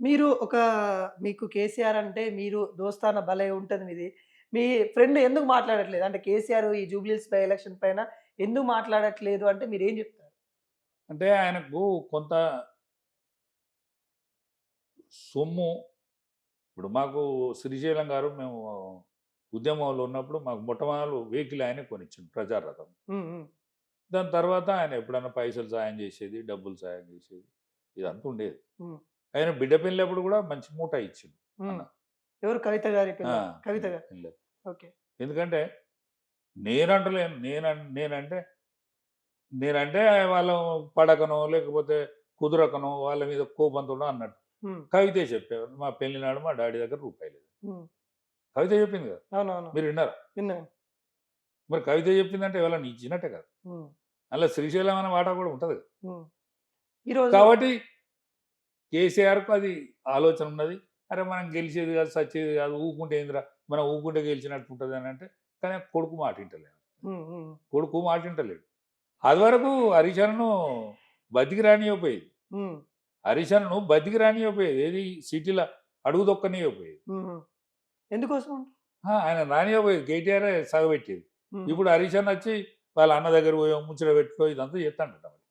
మీరు ఒక మీకు కేసీఆర్ అంటే మీరు దోస్తాన భలే ఉంటది మీది. మీ ఫ్రెండ్ ఎందుకు మాట్లాడట్లేదు? అంటే కేసీఆర్ ఈ జూబ్లీహిల్స్ బై ఎలక్షన్ పైన ఎందుకు మాట్లాడట్లేదు అంటే మీరేం జెప్తారు? అంటే ఆయనకు కొంత సొమ్ము ఇప్పుడు మాకు శ్రీశైలం గారు మేము ఉద్యమంలో ఉన్నప్పుడు మాకు మొట్టమొదలు వెహికల్ ఆయనే కొనిచ్చిండు ప్రజారథం. హ్మ్. హ్మ్. దాని తర్వాత ఆయన ఎప్పుడైనా పైసలు సాయం చేసేది, డబ్బులు సాయం చేసేది. ఇదంతా ఉండేది. హ్మ్. ఆయన బిడ్డ పెళ్ళప్పుడు కూడా మంచి మూట ఇచ్చిండు హ్మ్. అన్న. ఎవరు కవిత గారి ఆ! పిల్ల కవిత గారు. పెళ్ళప్పుడు. ఓకే. ఎందుకంటే నేనంటలేను. నేనంటే నేనంటే వాళ్ళు పడకనో, లేకపోతే కుదరకనో, వాళ్ళ మీద కోపంతోనో అన్నట్టు. హ్మ్. కవితే చెప్పేవారు. మా పెళ్లి నాడు మా డాడీ దగ్గర రూపాయి లేదు. హ్మ్. కవిత చెప్పింది కదా! అవునవును. మీరు విన్నారా? విన్నాను. మరి కవిత చెప్పిందంటే ఎవరైనా ఇచ్చినట్టే కదా! హ్మ్. అందులో శ్రీశైలం అనే వాటా కూడా ఉంటది కదా! హ్మ్. ఈరోజు కాబట్టి కేసీఆర్‌కు అది ఆలోచన ఉన్నది. అరే! మనం గెలిచేది కాదు, సచ్చేది కాదు. ఊకుంటే ఏందిరా? మనం ఊకుంటే గెలిచినట్టు ఉంటది అని అంటే, కానీ కొడుకు మాట ఇంటలేడు. హ్మ్. హ్మ్. కొడుకు మాట ఇంటలేడు. అదివరకు హరీష్ అన్నను బతికి రానియకపోయేది. హ్మ్. హరీష్ అన్నను బతికి రానియకపోయేది. ఏది సిటీలో అడుగు దొక్కనియకపోయేది. హ్మ్. ఎందుకోసం అంట? ఆయన రానియకపోయేది. కేటీఆరే సాగబెట్టేది. హుహు. ఇప్పుడు హరీష్ అన్న వచ్చి వాళ్ళ అన్న దగ్గర పోయో, ముచ్చట పెట్టుకో ఇదంతా చేత్తాండట.